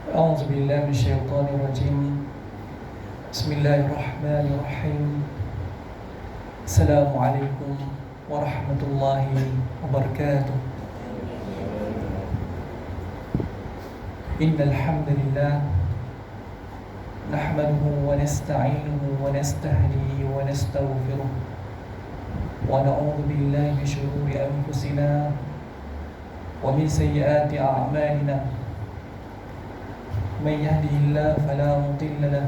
أعوذ بالله من الشيطان الرجيم. بسم الله الرحمن الرحيم. السلام عليكم ورحمة الله وبركاته. إن الحمد لله نحمده ونستعينه ونستهديه ونستغفره ونعوذ بالله من شرور أنفسنا ومن سيئات أعمالنا. من يهده الله فلا مضل له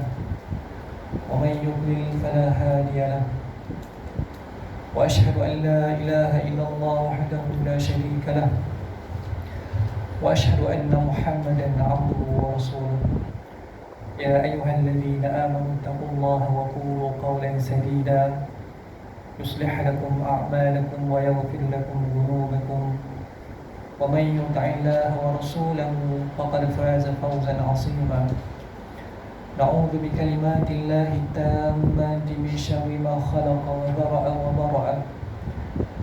ومن يضلل فلا هادي له. وأشهد أن لا إله إلا الله وحده لا شريك له وأشهد أن محمدا عبده ورسوله. يا أيها الذين آمنوا اتقوا الله وقولوا قولا سديدا يصلح لكم أعمالكم ويغفر لكم ذنوبكم ومن يطع الله ورسوله فقد فاز فوزا عظيما. نعوذ بكلمات الله التامات من شر ما خلق وذرأ وبرأ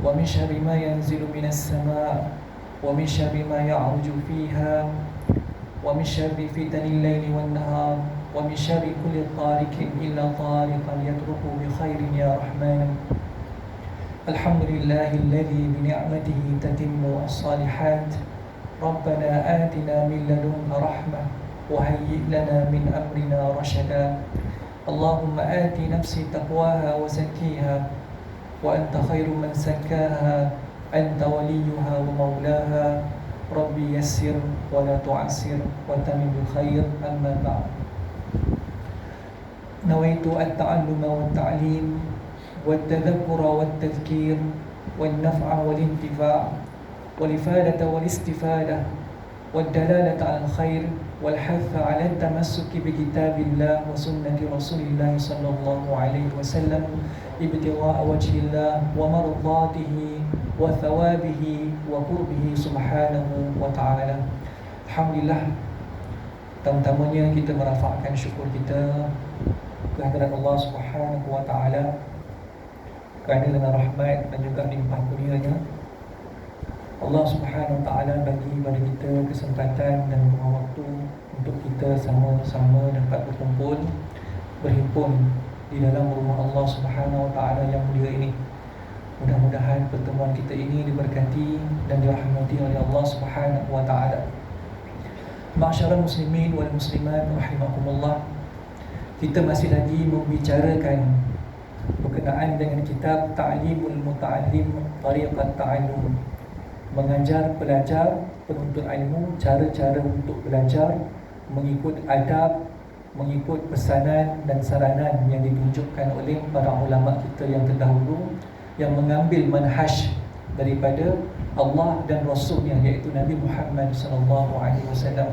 ومن شر ما ينزل من السماء ومن شر ما يعرج فيها ومن شر فتن الليل والنهار ومن شر كل طارق إلا طارقا يتركه بخير يا رحمن. الحمد لله الذي بنعمته تتم الصالحات. ربنا آتنا من لدنك رحمة وهيئ لنا من أمرنا رشدا. اللهم آت نفسي تقواها وزكيها وأنت خير من زكاها أنت وليها ومولاها. ربي يسر ولا تعسر وتمم بالخير. أما بعد، نويت التعلم والتعليم والتذكر والتذكير والنفع والانتفاع والإفادة والاستفادة والدلالة على الخير والحث على التمسك بكتاب الله وسنة رسول الله صلى الله عليه وسلم ابتغاء وجه الله ومرضاته وثوابه وقربه سبحانه وتعالى. Alhamdulillah, pertama-tamanya kita merafakkan syukur kita kehadirat Allah Subhanahu wa taala kerana dengan rahmat dan juga limpah kurnianya Allah Subhanahu wa taala bagi kepada kita kesempatan dan ruang waktu untuk kita sama-sama dapat berkumpul, berhimpun di dalam rumah Allah Subhanahu wa taala yang mulia ini. Mudah-mudahan pertemuan kita ini diberkati dan dirahmati oleh Allah Subhanahu wa taala. Ma'syaral muslimin wal muslimat rahimakumullah. Kita masih lagi membicarakan berkenaan dengan kitab Ta'limul Muta'allim Tariqat Ta'allum, mengajar pelajar, penuntut ilmu cara-cara untuk belajar mengikut adab, mengikut pesanan dan saranan yang ditunjukkan oleh para ulama kita yang terdahulu, yang mengambil manhaj daripada Allah dan Rasulnya, iaitu Nabi Muhammad SAW.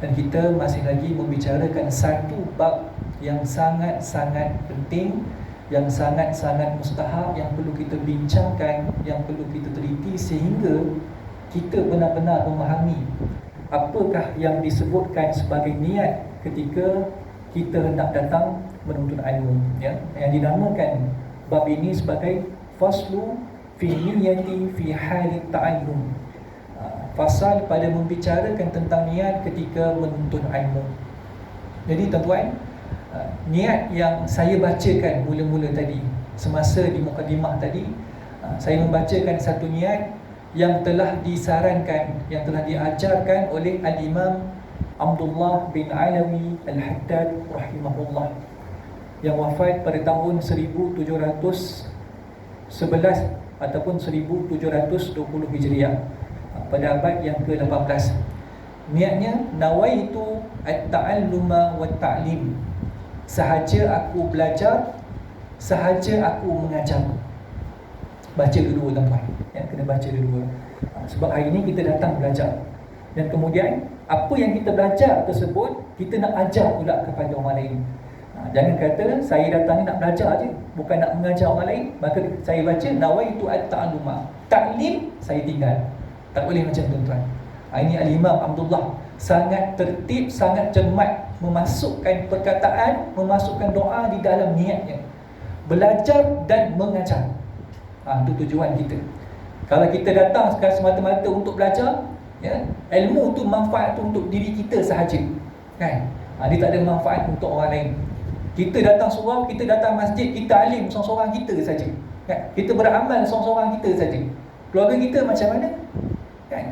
Dan kita masih lagi membicarakan satu bab yang sangat-sangat penting, yang sangat-sangat mustahab, yang perlu kita bincangkan, yang perlu kita teliti sehingga kita benar-benar memahami apakah yang disebutkan sebagai niat ketika kita hendak datang menuntut ilmu, ya? Yang dinamakan bab ini sebagai faslu fi niyati fi halit ta'allum. Fasal pada membicarakan tentang niat ketika menuntut ilmu. Jadi tuan-tuan, niat yang saya bacakan mula-mula tadi, semasa di mukadimah tadi, saya membacakan satu niat yang telah disarankan, yang telah diajarkan oleh Al-Imam Abdullah bin Alawi Al-Haddad rahimahullah, yang wafat pada tahun 1711 ataupun 1720 Hijriah, pada abad yang ke-18. Niatnya, nawaitu at-ta'alluma wa ta'lim. Sahaja aku belajar, sahaja aku mengajar. Baca dulu tuan-tuan, ya, kena baca dulu. Sebab hari ini kita datang belajar, dan kemudian apa yang kita belajar tersebut kita nak ajar pula kepada orang lain. Jangan kata saya datang ni nak belajar je, bukan nak mengajar orang lain. Maka saya baca nawaitu at-ta'alluma, ta'lim saya tinggal. Tak boleh macam tu tuan. Ini Al-Imam Abdullah sangat tertib, sangat cermat memasukkan perkataan, memasukkan doa di dalam niatnya. Belajar dan mengajar. Itu tujuan kita. Kalau kita datang sekarang semata-mata untuk belajar, ya, ilmu tu, manfaat tu untuk diri kita sahaja. kan? Dia tak ada manfaat untuk orang lain. Kita datang surau, kita datang masjid, kita alim seorang-seorang kita saja, kan? Kita beramal seorang-seorang kita saja. Keluarga kita macam mana? Kan?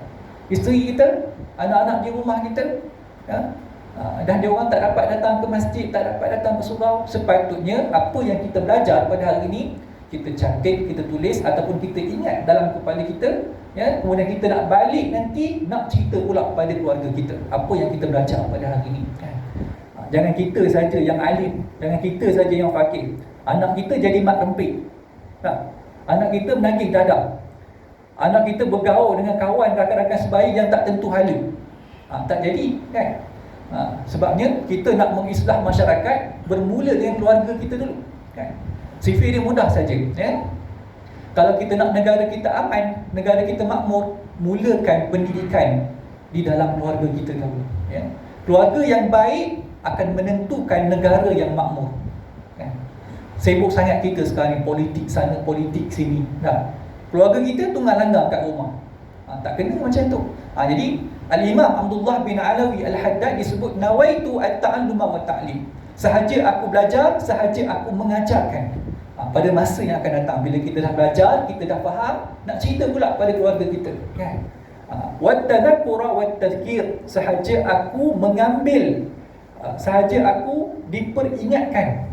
Isteri kita, anak-anak di rumah kita, ya? Dan dia orang tak dapat datang ke masjid, tak dapat datang ke surau. Sepatutnya apa yang kita belajar pada hari ini, kita catat, kita tulis ataupun kita ingat dalam kepala kita, ya, kemudian kita nak balik nanti nak cerita pula pada keluarga kita apa yang kita belajar pada hari ini, kan? Jangan kita saja yang alim, jangan kita saja yang fakir. Anak kita jadi mak rempit, tak? Anak kita menagih dadah, anak kita bergaul dengan kawan rakan-rakan sebaya yang tak tentu hala. Tak jadi, kan? Sebabnya kita nak mengislah masyarakat, bermula dengan keluarga kita dulu, kan? Sifir dia mudah saja, ya? Kalau kita nak negara kita aman, negara kita makmur, mulakan pendidikan di dalam keluarga kita dulu, ya? Keluarga yang baik akan menentukan negara yang makmur, kan? Sibuk sangat kita sekarang ni, politik sana, politik sini, dah. Keluarga kita tunggal langgar kat rumah, tak kena macam tu. Jadi Al-Imam Abdullah bin Alawi Al-Haddad disebut nawaitu at-ta'alluma wa ta'lim. Sahaja aku belajar, sahaja aku mengajarkan. Pada masa yang akan datang, bila kita dah belajar, kita dah faham, nak cerita pula pada keluarga kita, kan? Wat-tadhakkura wat-tadhkir, sahaja aku mengambil, sahaja aku diperingatkan.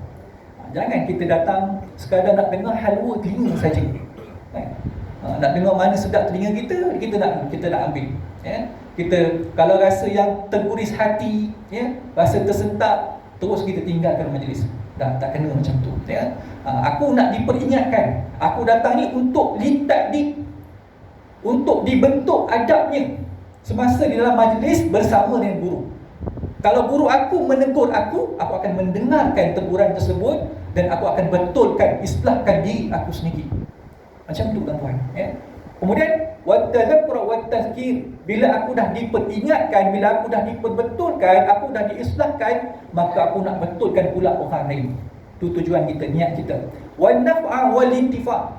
Jangan kita datang sekadar nak dengar halwa telinga saja, kan? Nak dengar mana sedap telinga kita nak ambil, ya? Kita kalau rasa yang terguris hati, ya, rasa tersentak, terus kita tinggalkan majlis. Dah tak kena macam tu, ya. Aku nak diperingatkan. Aku datang ni untuk litakdik, untuk dibentuk adabnya semasa di dalam majlis bersama dengan guru. Kalau guru aku menegur aku akan mendengarkan teguran tersebut dan aku akan betulkan, islahkan diri aku sendiri. Macam tu, tuan-tuan, ya. Kemudian wat-tadhakkura wat-tadhkir, bila aku dah diperingatkan, bila aku dah diperbetulkan, aku dah diislahkan, maka aku nak betulkan pula orang lain. Itu tujuan kita, niat kita. Wan-naf'a wal-intifa',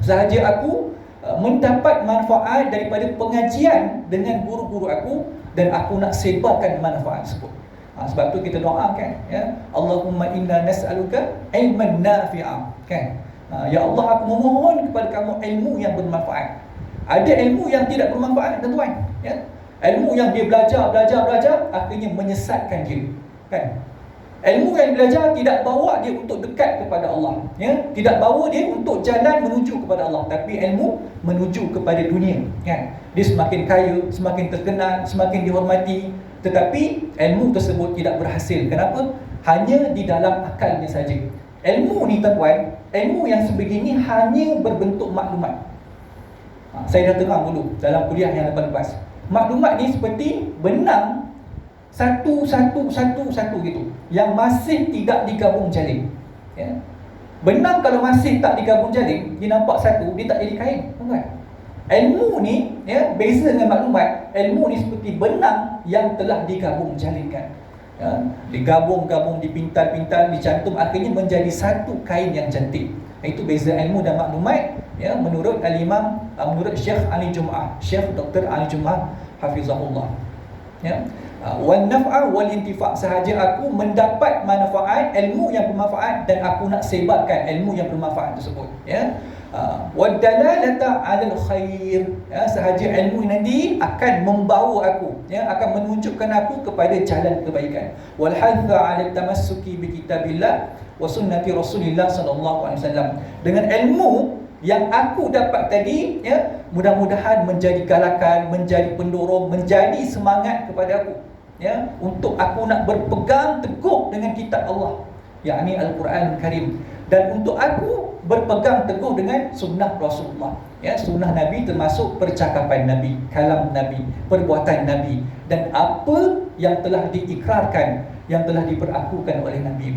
sahaja aku mendapat manfaat daripada pengajian dengan guru-guru aku dan aku nak sebarkan manfaat tersebut. Sebab tu kita doakan, ya, Allahumma inna nas'aluka ilman nafi'a, kan? Ya Allah, aku memohon kepada kamu ilmu yang bermanfaat. Ada ilmu yang tidak bermanfaat, tuan-tuan, ya? Ilmu yang dia belajar akhirnya menyesatkan dia, kan? Ilmu yang belajar tidak bawa dia untuk dekat kepada Allah, ya? Tidak bawa dia untuk jalan menuju kepada Allah, tapi ilmu menuju kepada dunia, kan? Dia semakin kaya, semakin terkenal, semakin dihormati, tetapi ilmu tersebut tidak berhasil. Kenapa? Hanya di dalam akalnya saja. Ilmu ni, tuan-tuan, ilmu yang sebegini hanya berbentuk maklumat. Saya dah terang dulu dalam kuliah yang lepas-lepas. Maklumat ni seperti benang satu gitu, yang masih tidak digabung jalin, ya? Benang kalau masih tak digabung jalin, dia nampak satu, dia tak jadi kain, tuan-tuan. Ilmu ni, ya, beza dengan maklumat. Ilmu ni seperti benang yang telah digabung jalinkan, ya? Digabung-gabung, dipintal-pintal, dicantum, akhirnya menjadi satu kain yang cantik. Itu beza ilmu dan maklumat, ya, menurut Al-Imam, menurut Syekh Ali Jum'ah, Syekh Dr. Ali Jum'ah hafizahullah, ya. Wan naf'a wal intifa', sahaja aku mendapat manfaat, ilmu yang bermanfaat, dan aku nak sebarkan ilmu yang bermanfaat tersebut, ya. Wad dalalata 'alal khair, ya, sahaja ilmu nanti akan membawa aku, ya, akan menunjukkan aku kepada jalan kebaikan. Wal hadza 'ala tamassuki bi kitabillah wa sunnati Rasulillah sallallahu alaihi wasallam. Dengan ilmu yang aku dapat tadi, ya, mudah-mudahan menjadi galakan, menjadi pendorong, menjadi semangat kepada aku, ya, untuk aku nak berpegang teguh dengan kitab Allah, yakni Al-Quran Karim, dan untuk aku berpegang teguh dengan sunnah Rasulullah, ya, sunnah Nabi termasuk percakapan Nabi, kalam Nabi, perbuatan Nabi, dan apa yang telah diikrarkan, yang telah diperakukan oleh Nabi.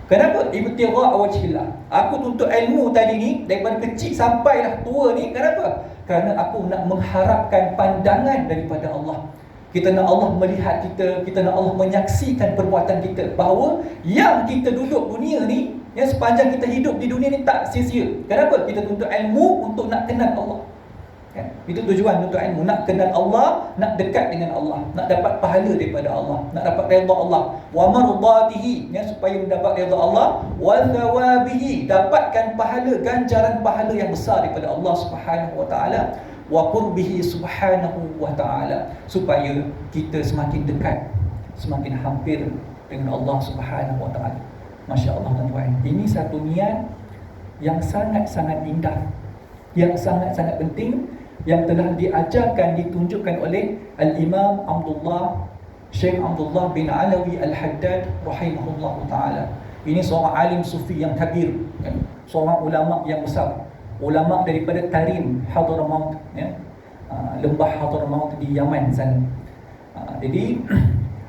Kenapa? Ibtigha' wajhillah. Aku tuntut ilmu tadi ni daripada kecil sampailah tua ni. Kenapa? Kerana aku nak mengharapkan pandangan daripada Allah. Kita nak Allah melihat kita nak Allah menyaksikan perbuatan kita, bahawa yang kita duduk dunia ni, yang sepanjang kita hidup di dunia ni tak sia-sia. Kenapa? Kita tuntut ilmu untuk nak kenal Allah, kan? Itu tujuan untuk ilmu. Nak kenal Allah, nak dekat dengan Allah, nak dapat pahala daripada Allah, nak dapat redha Allah. Wa mardatihi, ya, supaya mendapat redha Allah, wa thawabihi, dapatkan pahala, ganjaran pahala yang besar daripada Allah Subhanahu wa taala, wa qurbihi subhanahu wa taala, supaya kita semakin dekat, semakin hampir dengan Allah Subhanahu wa taala. Masya-Allah tuan-tuan. Ini satu niat yang sangat-sangat indah, yang sangat-sangat penting, yang telah diajarkan, ditunjukkan oleh Al-Imam Syekh Abdullah bin Alawi Al-Haddad rahimahullah ta'ala. Ini seorang alim sufi yang kabir, ya, seorang ulama yang besar, ulama daripada Tarim, Hadramaut, ya, lembah Hadramaut di Yaman sana. Jadi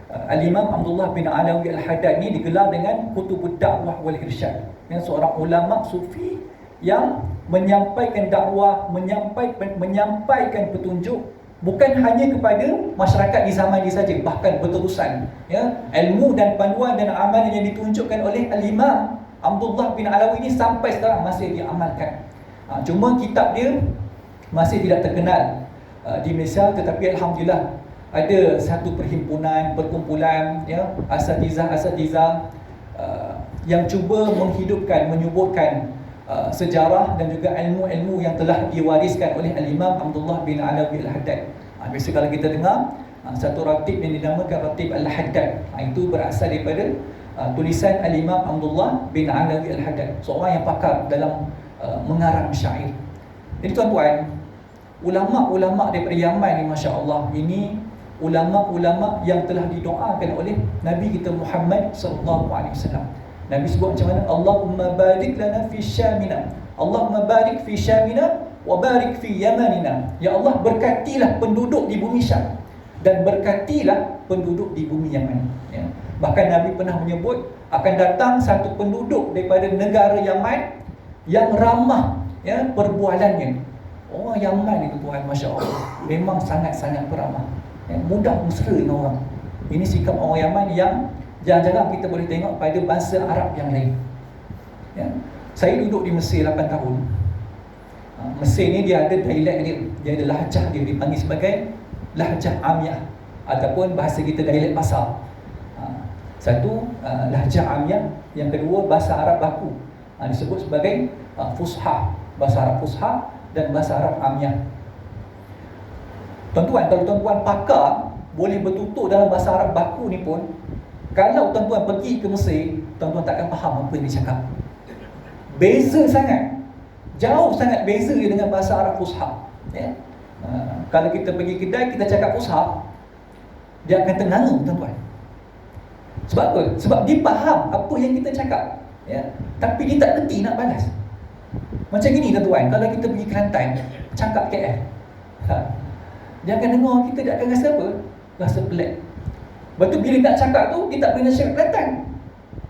Al-Imam Abdullah bin Alawi Al-Haddad ini digelar dengan Kutubud Da'wah wal Irsyad, ya, seorang ulama sufi yang menyampaikan dakwah, menyampaikan petunjuk bukan hanya kepada masyarakat di zaman ini saja, bahkan berterusan, ya. Ilmu dan panduan dan amalan yang ditunjukkan oleh Al-Imam Abdullah bin Alawi ini sampai sekarang masih diamalkan. Cuma kitab dia masih tidak terkenal di Malaysia, tetapi alhamdulillah ada satu perkumpulan, ya, asatizah yang cuba menghidupkan, menyuburkan sejarah dan juga ilmu-ilmu yang telah diwariskan oleh Al-Imam Abdullah bin Alawi Al-Haddad. Biasa kalau kita dengar satu ratib yang dinamakan ratib Al-Haddad, itu berasal daripada tulisan Al-Imam Abdullah bin Alawi Al-Haddad, seorang yang pakar dalam mengarang syair. Jadi tuan-tuan, ulama-ulama daripada Yaman ni, masya-Allah, ini ulama-ulama yang telah didoakan oleh Nabi kita Muhammad sallallahu alaihi wasallam. Nabi sebut macam mana? Allahumma barik lana fi Syamina, Allahumma barik fi Syamina wa barik fi Yamanina. Ya Allah, berkatilah penduduk di bumi Syam dan berkatilah penduduk di bumi Yaman, ya. Bahkan Nabi pernah menyebut akan datang satu penduduk daripada negara Yaman yang ramah, ya, perbualannya. Orang Yaman itu tuan, masya-Allah, memang sangat-sangat beramah, ya, mudah mesra dengan orang. Ini sikap orang Yaman yang jarang-jarang kita boleh tengok pada bangsa Arab yang lain, ya. Saya duduk di Mesir 8 tahun. Mesir ni dia ada dialek dia ada lahjah dia, dipanggil sebagai lahjah Amiyah, ataupun bahasa kita dialek pasar. Satu lahjah Amiyah, yang kedua bahasa Arab baku, disebut sebagai Fushah, bahasa Arab Fushah dan bahasa Arab Amiyah. Tuan-tuan, kalau tuan-tuan pakar boleh bertutur dalam bahasa Arab baku ni pun, kalau tuan-tuan pergi ke Mesir, tuan-tuan takkan faham apa yang dia cakap. Beza sangat, jauh sangat beza dia dengan bahasa Arab Fusha, ya. Kalau kita pergi kedai, kita cakap Fusha, dia akan ternganga, tuan-tuan. Sebab apa? Sebab dia faham apa yang kita cakap, ya. Tapi dia tak reti nak balas. Macam gini tuan-tuan, kalau kita pergi Kelantan, cakap KL, dia akan dengar kita, dia akan rasa apa? Rasa pelik. Lepas tu bila nak cakap tu, dia tak boleh nak cakap Kelantan.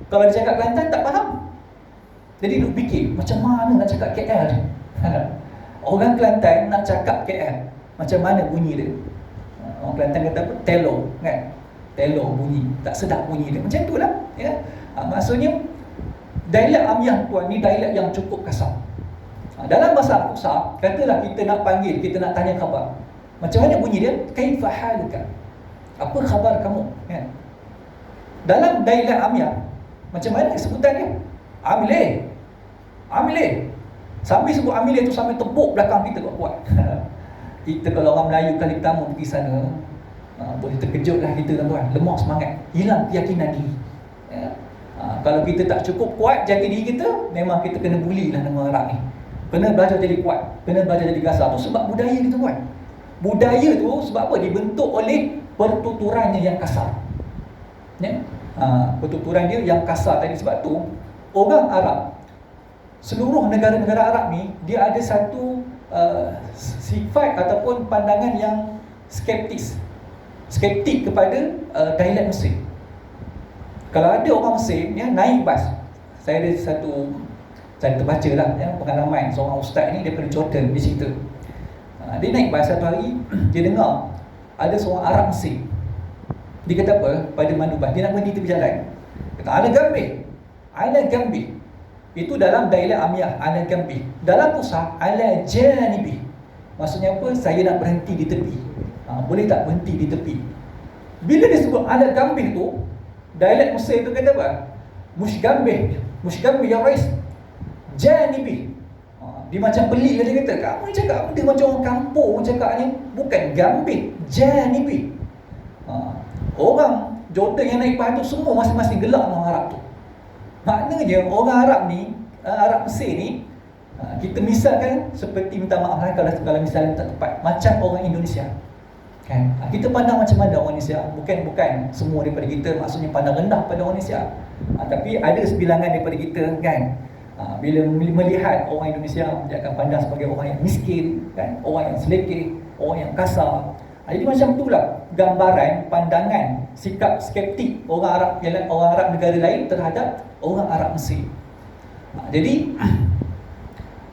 Kalau dia cakap Kelantan, tak faham. Jadi duk fikir, macam mana nak cakap KL ni? Orang Kelantan nak cakap KL, macam mana bunyi dia? Orang Kelantan kata apa? Telo, kan? Telo bunyi, tak sedap bunyi dia. Macam itulah, ya. Maksudnya dialek Amiyah tuan ni dialek yang cukup kasar. Dalam bahasa Arab, katalah kita nak panggil, kita nak tanya khabar, macam mana bunyi dia? Kaifa haluka? Apa khabar kamu, kan? Dalam dialek Amiyah, macam mana sebutan dia? Amile. Sambil sebut amile tu sambil tepuk belakang kita kuat-kuat. Kita kalau orang Melayu kali pertama pergi sana, boleh terkejut lah kita, tuan-tuan. Lemah semangat, hilang keyakinan diri, ya. Kalau kita tak cukup kuat jati diri kita, memang kita kena bully lah dengan Arab ni. Kena belajar jadi kuat, kena belajar jadi kasar. Tu sebab budaya kita, tuan. Budaya tu sebab apa? Dibentuk oleh pertuturannya yang kasar, ya. Pertuturan dia yang kasar tadi. Sebab tu orang Arab, seluruh negara-negara Arab ni, dia ada satu sifat ataupun pandangan yang skeptik kepada dialek Mesir. Kalau ada orang Mesir, ya, naik bas, saya ada saya terbaca lah, ya, pengalaman seorang ustaz ni daripada Jordan, dia cerita. Dia naik bas satu hari, dia dengar ada seorang Arab Mesir. Dia kata apa pada mandu bas, dia nak berhenti tepi jalan, kata ala gambi. Itu dalam dialek Amiyah, ala gambi. Dalam Fusha, ala janibi. Maksudnya apa? Saya nak berhenti di tepi. Boleh tak berhenti di tepi? Bila dia sebut alat gambih tu, dialek Mesir tu kata apa? Mushgambih ya Rais, janibi. Dia macam pelik dia kata, kamu cakap benda macam orang kampung cakap ni. Bukan gambih, janibi. Orang Jordan yang naik pahal tu semua masing-masing gelak dengan orang Arab tu. Maknanya orang Arab ni, Arab Mesir ni, kita misalkan seperti, minta maaf kalau misalnya tak tepat, macam orang Indonesia kan. Kita pandang macam mana orang Indonesia? Bukan semua daripada kita maksudnya pandang rendah pada orang Indonesia, tapi ada sebilangan daripada kita kan. Bila melihat orang Indonesia, dia akan pandang sebagai orang yang miskin kan, orang yang selekeh, orang yang kasar. Jadi macam itulah gambaran, pandangan, sikap skeptik orang Arab negara lain terhadap orang Arab Mesir. Jadi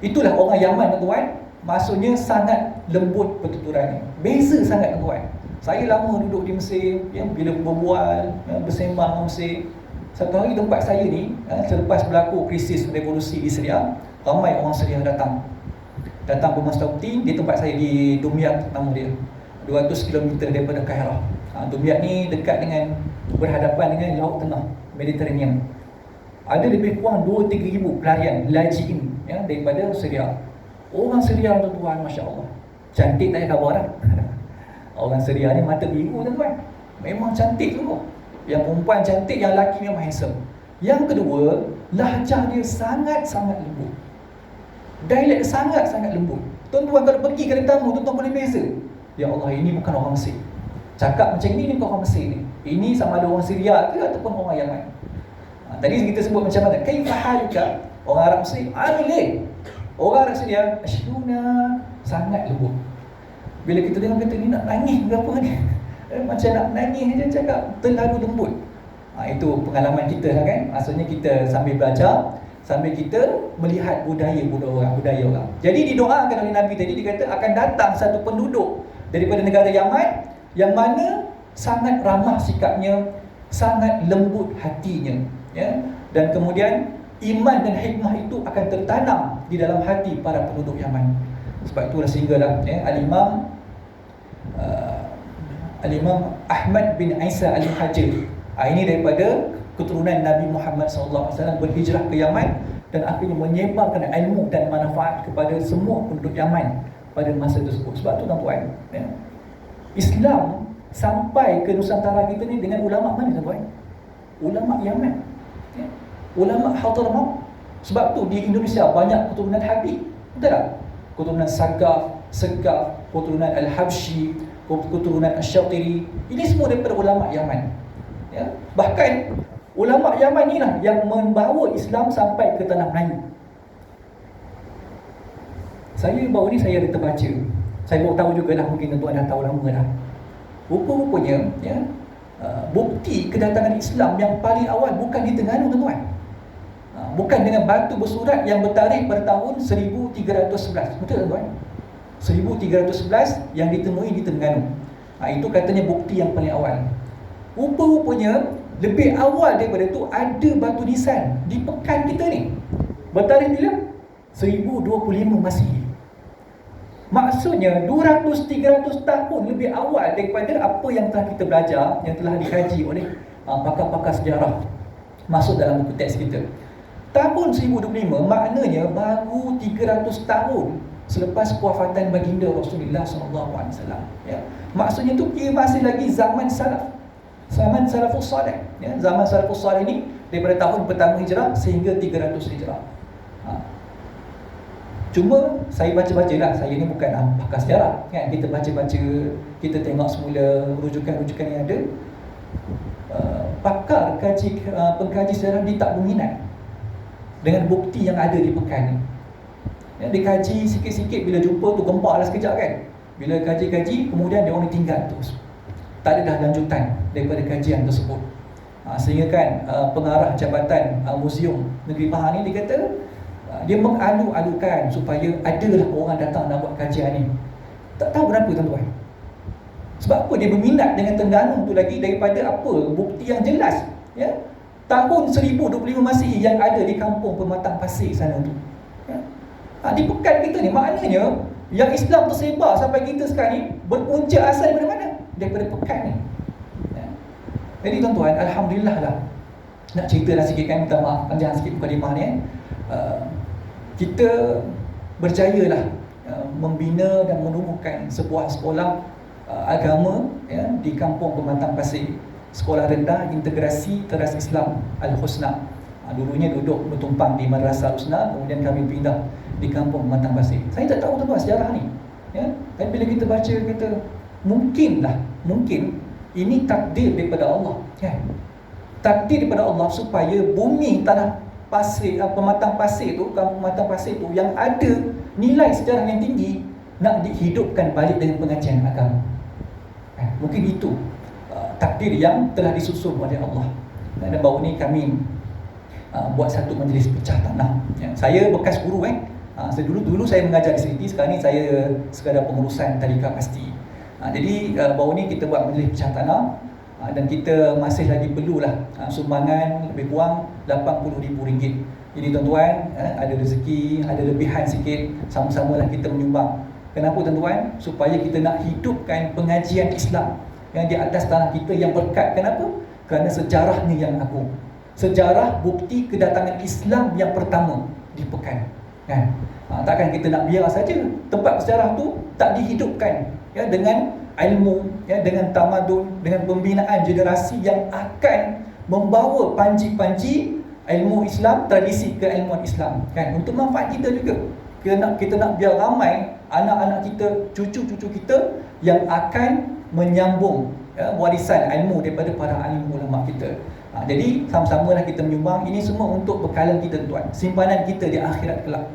itulah orang Yaman, tuan. Maksudnya sangat lembut pertuturannya. Beza sangat, tuan. Saya lama duduk di Mesir, bila berbual, bersembang dengan Mesir. Satu hari tempat saya ni, selepas berlaku krisis revolusi di Syria, ramai orang Syria datang bermastauti di tempat saya di Dumyat, nama dia, 200 km daripada Kairah. Dumyat ni dekat dengan, berhadapan dengan Laut Tengah, Mediterranean. Ada lebih kurang 2-3 ribu pelarian lajiin daripada Syria. Orang Syria tu, tuan, Masya Allah, cantik tak ada khabar dah. Orang Syria ni mata biru, tuan. Memang cantik tu. Yang perempuan cantik, yang lelaki memang handsome. Yang kedua, lahjah dia sangat-sangat lembut. Dialek sangat-sangat lembut. Tuan-tuan kalau pergi ke tamu, tuan-tuan boleh beza. Ya Allah, ini bukan orang Mesir. Cakap macam ni bukan orang Mesir ni. Ini sama ada orang Syria ke ataupun orang Yaman. Tadi kita sebut macam mana? Kaifa haluka? Orang Arab Mesir, amilih. Orang Arab Syria, ashduna, sangat lembut. Bila kita tengok kata ni nak nangis ke apa ni? Macam nak nangis je, cakap terlalu lembut. Itu pengalaman kita kan. Maksudnya kita sambil belajar, sambil kita melihat budaya orang. Jadi didoakan oleh Nabi tadi, dia kata akan datang satu penduduk daripada negara Yaman yang mana sangat ramah sikapnya, sangat lembut hatinya, ya. Dan kemudian iman dan hikmah itu akan tertanam di dalam hati para penduduk Yaman. Sebab itulah sehinggalah Al-Imam Ahmad bin Isa Al-Hajir, ini daripada keturunan Nabi Muhammad SAW, berhijrah ke Yaman dan akhirnya menyebarkan ilmu dan manfaat kepada semua penduduk Yaman pada masa tersebut. Sebab tu, tuan-tuan, ya, Islam sampai ke Nusantara kita ni dengan ulama mana, tuan-tuan? Ulama Yaman, ya? Ulama Hadramaut. Sebab tu di Indonesia banyak keturunan Habib, betul tak? Keturunan Segaf, keturunan Al-Habsyi, keturunan Asy-Syatiri. Ini semua daripada ulama Yaman, ya? Bahkan ulama Yaman ni lah yang membawa Islam sampai ke tanah Melayu. Saya baru ni saya ada terbaca, saya baru tahu jugalah, mungkin tuan dah tahu lama dah. Rupa-rupanya, ya, bukti kedatangan Islam yang paling awal bukan di Terengganu, tuan-tuan. Bukan dengan batu bersurat yang bertarikh pada tahun 1311. Betul, tuan-tuan? 1311 yang ditemui di Terengganu. Itu katanya bukti yang paling awal. Rupa-rupanya lebih awal daripada itu ada batu nisan di pekan kita ni. Bertarikh bila? 1025 Masihi. Maksudnya 200-300 tahun lebih awal daripada apa yang telah kita belajar, yang telah dikaji oleh pakar-pakar sejarah masuk dalam buku teks kita. Tahun 1025 maknanya baru 300 tahun selepas kewafatan baginda Rasulullah SAW, ya. Maksudnya tu ia masih lagi zaman salaf, zaman salafus salih, ya. Zaman salafus salih ni daripada tahun pertama hijrah sehingga 300 hijrah. Cuma saya baca-baca lah, saya ni bukan pakar sejarah kan. Kita baca-baca, kita tengok semula rujukan-rujukan yang ada. Pakar pengkaji sejarah ni tak berminat dengan bukti yang ada di pekan ni, ya. Dia kaji sikit-sikit, bila jumpa tu gempak lah sekejap kan. Bila kaji-kaji, kemudian dia orang tinggal terus, tak ada dah lanjutan daripada kajian tersebut. Sehingga kan pengarah Jabatan Museum Negeri Pahang ni, dia kata dia mengalu-alukan supaya adalah orang datang nak buat kajian ni. Tak tahu kenapa, tuan-tuan. Sebab apa dia berminat dengan Terengganu tu lagi daripada apa bukti yang jelas, ya. Tahun 1025 Masihi yang ada di kampung Pematang Pasir sana tu, ya. Di pekan kita ni maknanya Yang Islam tersebar sampai kita sekarang ni berpunca asal daripada mana? Daripada Pekan ni. Jadi tuan-tuan, alhamdulillah lah. Nak cerita lah sikit kan, minta maaf panjang sikit mukadimah ni. Kita berjayalah membina dan menumbuhkan sebuah sekolah agama di Kampung Pematang Pasir. Sekolah rendah integrasi Teras Islam Al-Husna. Dulunya duduk bertumpang di Madrasah Al-Husna, kemudian kami pindah di Kampung Pematang Pasir. Saya tak tahu tuan-tuan sejarah ni. Tapi bila kita baca, kita mungkin ini takdir daripada Allah. Takdir daripada Allah supaya bumi tanah pasir, Pematang Pasir tu, Kampung Pematang Pasir tu yang ada nilai sejarah yang tinggi nak dihidupkan balik dengan pengajian agama. Mungkin itu takdir yang telah disusun oleh Allah. Dan baru ni kami buat satu majlis pecah tanah. Saya bekas guru dulu saya mengajar di sini, sekarang ni saya sekadar pengurusan tadika pasti. Jadi baru ni kita buat majlis pecah tanah, dan kita masih lagi perlulah sumbangan lebih kurang RM80,000. Jadi tuan-tuan, ada rezeki, ada lebihan sikit, sama-samalah kita menyumbang. Kenapa tuan-tuan? Supaya kita nak hidupkan pengajian Islam yang di atas tanah kita yang berkat. Kenapa? Kerana sejarahnya yang agung. Sejarah bukti kedatangan Islam yang pertama di Pekan. Takkan kita nak biar saja tempat sejarah tu tak dihidupkan dengan ilmu, dengan tamadun, dengan pembinaan generasi yang akan membawa panji-panji ilmu Islam, tradisi keilmuan Islam, untuk manfaat kita juga. Kita nak biar ramai anak-anak kita, cucu-cucu kita yang akan menyambung warisan ilmu daripada para alim ulama kita. Jadi sama-samalah kita menyumbang. Ini semua untuk bekalan kita tuan, simpanan kita di akhirat kelak.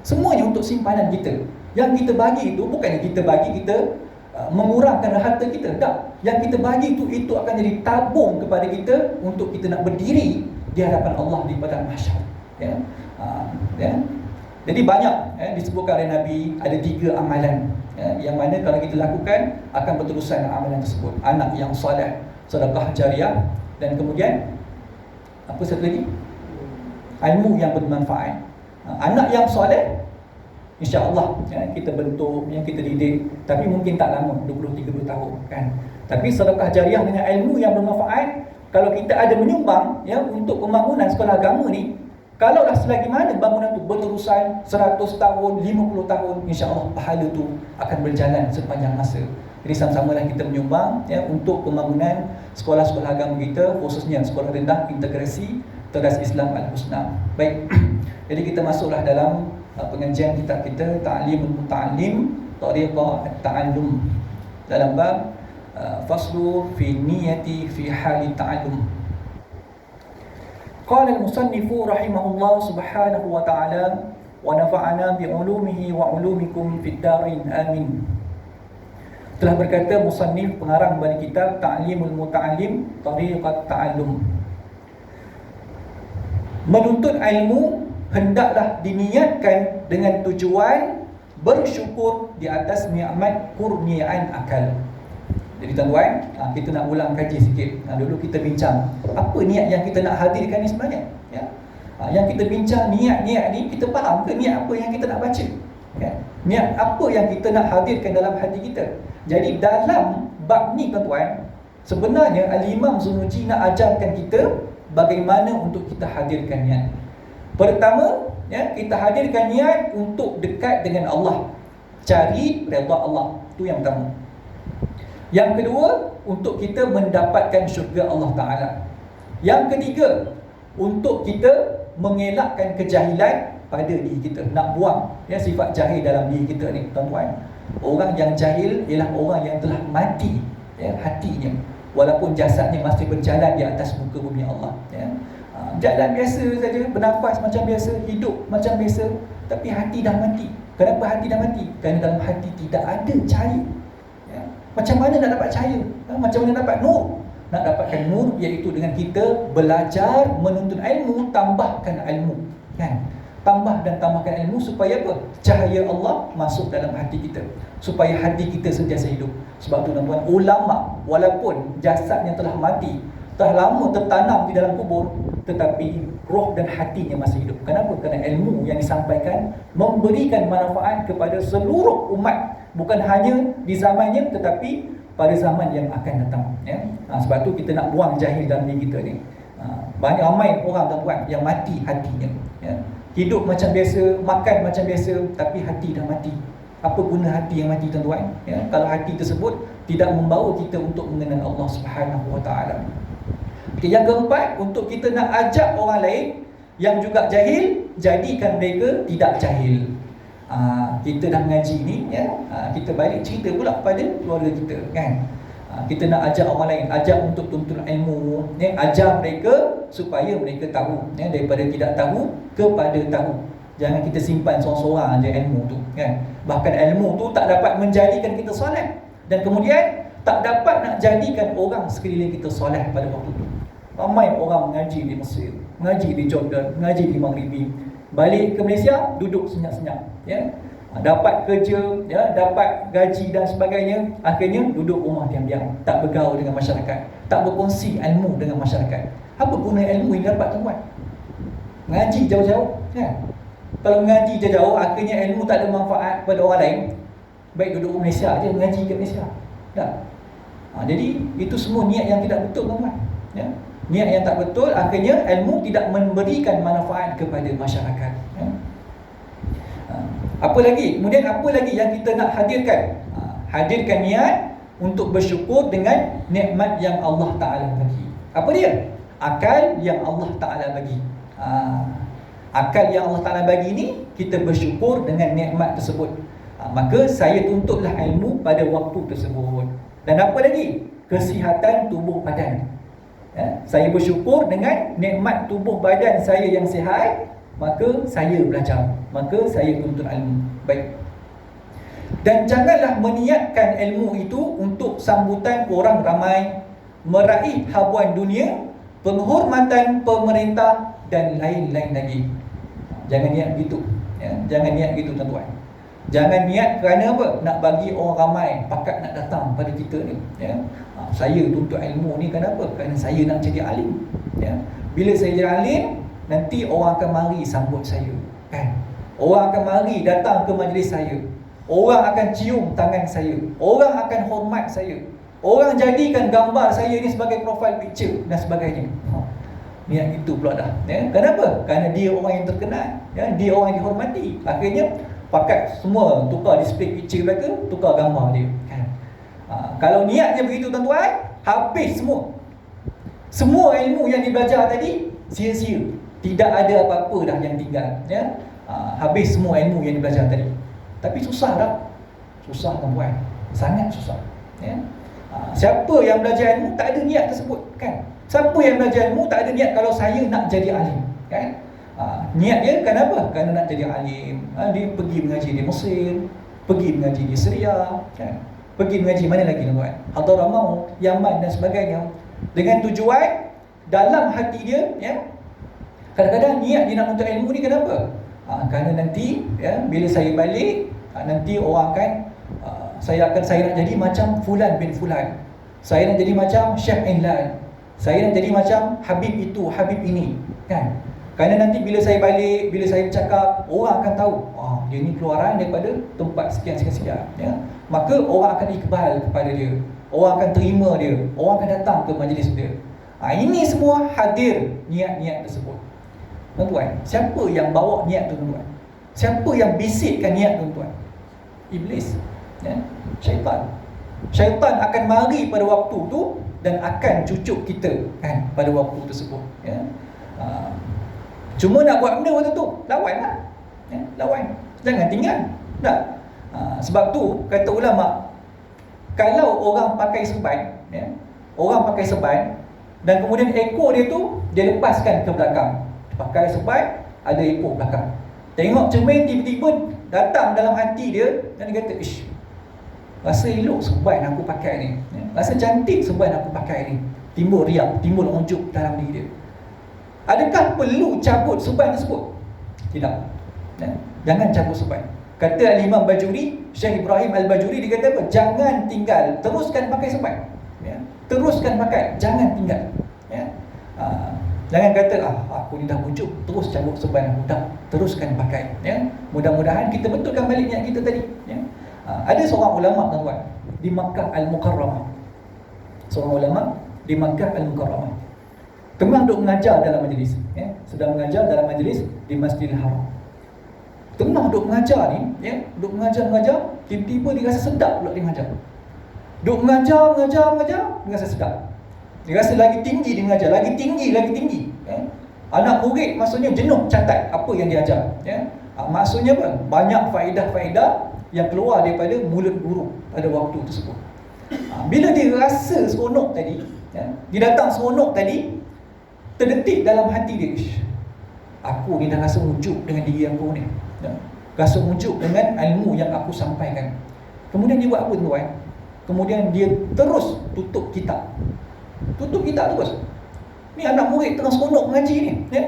Semuanya untuk simpanan kita. Yang kita bagi itu bukannya kita bagi kita mengurangkan harta kita, tak. Yang kita bagi itu akan jadi tabung kepada kita untuk kita nak berdiri di hadapan Allah di padang mahsyar. Jadi banyak disebutkan oleh Nabi, ada 3 amalan yang mana kalau kita lakukan akan berterusan amalan tersebut. Anak yang soleh, sedekah jariah, dan kemudian apa satu lagi? Ilmu yang bermanfaat. Anak yang soleh, insya-Allah kita bentuk, yang kita didik, tapi mungkin tak lama, 20-30 tahun kan. Tapi sedekah jariah dengan ilmu yang bermanfaat, kalau kita ada menyumbang untuk pembangunan sekolah agama ni, kalaulah selagi mana bangunan tu berterusan 100 tahun, 50 tahun, insya-Allah pahala tu akan berjalan sepanjang masa. Jadi sama-samalah kita menyumbang untuk pembangunan sekolah-sekolah agama kita, khususnya sekolah rendah integrasi Teras Islam Al-Husna. Baik. Jadi kita masuklah dalam pengajian kitab kita Ta'limul Muta'allim Tariqah At-Ta'allum, dalam bab faslu fi niyati fi hali ta'allum. Qala al-musannifu rahimahullah subhanahu wa ta'ala wa nafa'ana bi'ulumihi wa 'ulumikum fid darin amin. Telah berkata musannif pengarang bagi kitab Ta'limul Muta'allim Tariqat Ta'allum, menuntut ilmu hendaklah diniatkan dengan tujuan bersyukur di atas nikmat kurniaan akal. Jadi tuan-tuan, kita nak ulang kaji sikit. Dulu kita bincang apa niat yang kita nak hadirkan ni sebenarnya. Yang kita bincang niat-niat ni, kita faham ke niat apa yang kita nak baca? Niat apa yang kita nak hadirkan dalam hati kita? Jadi dalam bab ni tuan-tuan, sebenarnya Al-Imam Zunuji nak ajarkan kita bagaimana untuk kita hadirkan niat. Pertama, kita hadirkan niat untuk dekat dengan Allah, cari redha Allah. Itu yang pertama. Yang kedua, untuk kita mendapatkan syurga Allah Ta'ala. Yang ketiga, untuk kita mengelakkan kejahilan pada diri kita, nak buang sifat jahil dalam diri kita ni tuan-tuan. Orang yang jahil ialah orang yang telah mati hatinya, walaupun jasadnya masih berjalan di atas muka bumi Allah. Jalan biasa saja, bernafas macam biasa, hidup macam biasa, tapi hati dah mati. Kenapa hati dah mati? Kerana dalam hati tidak ada cahaya. Macam mana nak dapat cahaya? Macam mana nak dapat nur? Nak dapatkan nur iaitu dengan kita belajar, menuntut ilmu, tambahkan ilmu, tambah dan tambahkan ilmu supaya apa? Cahaya Allah masuk dalam hati kita, supaya hati kita sentiasa hidup. Sebab tu tuan-tuan, ulama walaupun jasadnya telah mati, dah lama tertanam di dalam kubur, tetapi roh dan hatinya masih hidup. Kenapa? Kerana ilmu yang disampaikan memberikan manfaat kepada seluruh umat, bukan hanya di zamannya tetapi pada zaman yang akan datang, ya. Sebab tu kita nak buang jahil dalam diri kita ni. Banyak ramai orang tuan-tuan yang mati hatinya, ya. Hidup macam biasa, makan macam biasa, tapi hati dah mati. Apa guna hati yang mati, tuan-tuan, ya? Kalau hati tersebut tidak membawa kita untuk mengenal Allah Subhanahu Wa Taala. Okay, yang keempat, untuk kita nak ajak orang lain yang juga jahil, jadikan mereka tidak jahil. Kita dah mengaji ni, ya, kita balik cerita pula pada keluarga kita, kan. Kita nak ajak orang lain, ajak untuk tuntut ilmu, ya, ajar mereka supaya mereka tahu, ya, daripada tidak tahu kepada tahu. Jangan kita simpan seorang-seorang aja ilmu tu, kan. Bahkan ilmu tu tak dapat menjadikan kita soleh, dan kemudian tak dapat nak jadikan orang sekeliling kita soleh pada waktu tu. Ramai orang mengaji di Mesir, mengaji di Jordan, mengaji di Maghribi, balik ke Malaysia duduk senyap-senyap, ya. Dapat kerja, ya, dapat gaji dan sebagainya, akhirnya duduk rumah diam-diam, tak bergaul dengan masyarakat, tak berkongsi ilmu dengan masyarakat. Apa guna ilmu yang dapat, tuan-tuan? Mengaji jauh-jauh, kan. Kalau mengaji jauh-jauh, akhirnya ilmu tak ada manfaat kepada orang lain, baik duduk Malaysia je, mengaji kat Malaysia, tak. Jadi itu semua niat yang tidak betul, tuan-tuan, ya. Niat yang tak betul, akhirnya ilmu tidak memberikan manfaat kepada masyarakat, ya. Apa lagi? Kemudian apa lagi yang kita nak hadirkan? Hadirkan niat untuk bersyukur dengan nikmat yang Allah Ta'ala bagi. Apa dia? Akal yang Allah Ta'ala bagi. Akal yang Allah Ta'ala bagi ni, kita bersyukur dengan nikmat tersebut. Maka saya tuntutlah ilmu pada waktu tersebut. Dan apa lagi? Kesihatan tubuh badan. Saya bersyukur dengan nikmat tubuh badan saya yang sihat, maka saya belajar, maka saya tuntut ilmu. Baik. Dan janganlah meniatkan ilmu itu untuk sambutan orang ramai, meraih habuan dunia, penghormatan pemerintah dan lain-lain lagi. Jangan niat begitu, ya. Jangan niat begitu, tuan-tuan. Jangan niat kerana apa? Nak bagi orang ramai pakat nak datang pada kita ni, ya. Saya tuntut ilmu ni kenapa? Kerana saya nak jadi alim, ya. Bila saya jadi alim, nanti orang akan mari sambut saya, kan. Orang akan mari datang ke majlis saya, orang akan cium tangan saya, orang akan hormat saya, orang jadikan gambar saya ni sebagai profile picture dan sebagainya. Niat itu pula dah, ya. Kenapa? Kerana dia orang yang terkenal, ya. Dia orang yang dihormati. Akhirnya pakat semua tukar display picture mereka, tukar gambar dia, kan. Kalau niatnya begitu, tuan-tuan, habis semua. Semua ilmu yang dibelajar tadi sia-sia. Tidak ada apa-apa dah yang tinggal, ya. Habis semua ilmu yang dibelajar tadi. Tapi susah tak? Susah, tuan-tuan. Sangat susah, ya. Siapa yang belajar ilmu tak ada niat tersebut, kan? Siapa yang belajar ilmu tak ada niat kalau saya nak jadi alim, kan? Niat dia kenapa? Kerana nak jadi alim. Dia pergi mengaji di Mesir, pergi mengaji di Syria, kan? Pergi mengaji mana lagi, tuan-tuan? Hadramaut, Yaman dan sebagainya. Dengan tujuan dalam hati dia, ya. Kadang-kadang niat dia nak untuk ilmu ni kenapa? Kerana nanti, ya, bila saya balik, nanti orang akan saya nak jadi macam Fulan bin Fulan. Saya nak jadi macam Syekh Inlan. Saya nak jadi macam Habib itu, Habib ini, kan? Kerana nanti bila saya balik, bila saya bercakap, orang akan tahu, dia ni keluaran daripada tempat sekian-sekian, ya. Maka orang akan iqbal kepada dia, orang akan terima dia, orang akan datang ke majlis dia. Ini semua hadir niat-niat tersebut, tuan-tuan. Siapa yang bawa niat tu, tuan-tuan? Siapa yang bisikkan niat tu, tuan-tuan? Iblis, ya? Syaitan. Syaitan akan mari pada waktu tu dan akan cucuk kita, kan, pada waktu tersebut, ya. Cuma nak buat benda waktu tu, lawanlah, ya, lawan. Jangan tinggal, tak. Sebab tu kata ulama, kalau orang pakai serban, ya, orang pakai serban dan kemudian ekor dia tu dia lepaskan ke belakang, pakai serban, ada ekor belakang. Tengok cermin, tiba-tiba datang dalam hati dia dan dia kata, ish, rasa elok serban aku pakai ni, ya, rasa cantik serban aku pakai ni. Timbul riak, timbul ujub dalam diri dia. Adakah perlu cabut serban tersebut? Tidak, ya. Jangan cabut serban. Kata Al-Imam Bajuri, Syekh Ibrahim Al-Bajuri, dia kata apa? Jangan tinggal, teruskan pakai serban, ya. Teruskan pakai, jangan tinggal, ya. Jangan kata aku ni dah bujuk, terus cabut serban aku, tak, teruskan pakai, ya. Mudah-mudahan kita betulkan balik niat kita tadi, ya. Ada seorang ulama tuan-tuan di Makkah Al-Mukarramah. Seorang ulama di Makkah Al-Mukarramah tengah duk mengajar dalam majlis, ya. Sedang mengajar dalam majlis di Masjidil Haram. Tengah duk mengajar ni, ya, duk mengajar, tiba-tiba dia rasa sedap pula dia mengajar. Duk mengajar, dia rasa sedap. Dia rasa lagi tinggi dia mengajar, lagi tinggi, ya. Anak murid maksudnya jenuh catat apa yang dia ajar, ya. Maksudnya apa? Banyak faedah-faedah yang keluar daripada mulut guru pada waktu tersebut. Bila dia rasa seronok tadi, ya, dia datang seronok tadi, terdetik dalam hati dia, aku ni dah rasa ujub dengan diri aku ni, ya. Rasa ujub dengan ilmu yang aku sampaikan. Kemudian dia buat apa tuan-tuan? Kemudian dia terus tutup kitab terus. Ni anak murid tengah seronok mengaji ni, ya.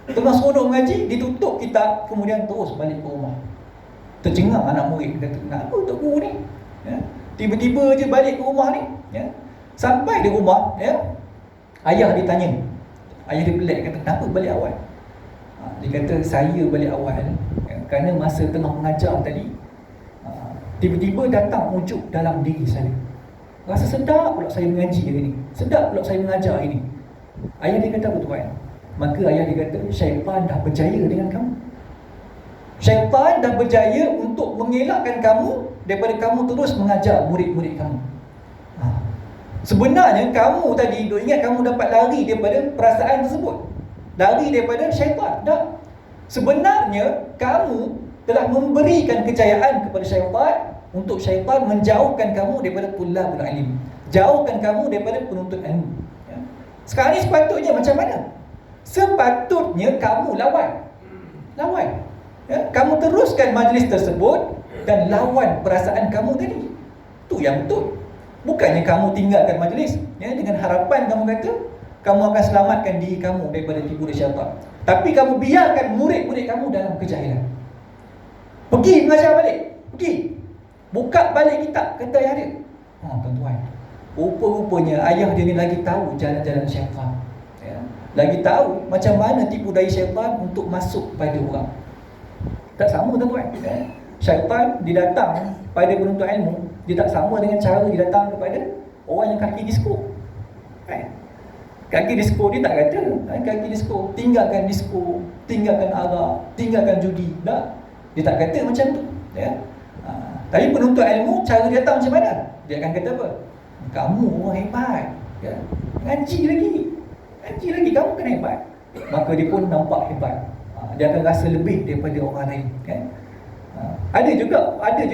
Tengah seronok mengaji, ditutup kitab, kemudian terus balik ke rumah. Tercengang anak murid, kata, kenapa untuk guru ni, ya? Tiba-tiba je balik ke rumah ni, ya. Sampai di rumah, ya, ayah dia tanya. Ayah dia pelik, kata, kenapa balik awal? Dia kata, saya balik awal, ya, kerana masa tengah mengajar tadi, tiba-tiba datang ujub dalam diri saya. Rasa sedap pula saya mengaji hari ni, sedap pula saya mengajar hari ni. Ayah dia kata apa tuan? Maka ayah dia kata, syaitan dah berjaya dengan kamu. Syaitan dah berjaya untuk mengelakkan kamu daripada kamu terus mengajar murid-murid kamu. Sebenarnya kamu tadi, duk ingat kamu dapat lari daripada perasaan tersebut, lari daripada syaitan. Tak. Sebenarnya kamu telah memberikan kejayaan kepada syaitan untuk syaitan menjauhkan kamu daripada tulabul ilm, jauhkan kamu daripada penuntut ilmu, ya. Sekarang ni sepatutnya macam mana? Sepatutnya kamu lawan, ya. Kamu teruskan majlis tersebut dan lawan perasaan kamu tadi. Tu yang betul. Bukannya kamu tinggalkan majlis, ya, dengan harapan kamu kata kamu akan selamatkan diri kamu daripada tipu daya syaitan, tapi kamu biarkan murid-murid kamu dalam kejahilan. Pergi mengajar balik, pergi buka balik kitab, kata ayah dia. Tuan-tuan, rupa-rupanya ayah dia ni lagi tahu jalan-jalan syaitan, ya. Lagi tahu macam mana tipu daya syaitan untuk masuk pada orang. Tak sama tuan-tuan, ya. Syaitan dia datang pada penuntut ilmu, dia tak sama dengan cara dia datang kepada orang yang kaki disko, kan? Kaki disko dia tak kata, kan, kaki disko, tinggalkan disko, tinggalkan arak, tinggalkan judi. Tak, dia tak kata macam tu, ya. Tapi penuntut ilmu, cara dia datang macam mana? Dia akan kata apa? Kamu orang hebat, ya. Ngaji lagi, kamu kan hebat. Maka dia pun nampak hebat. Dia akan rasa lebih daripada orang lain, kan? Ada juga orang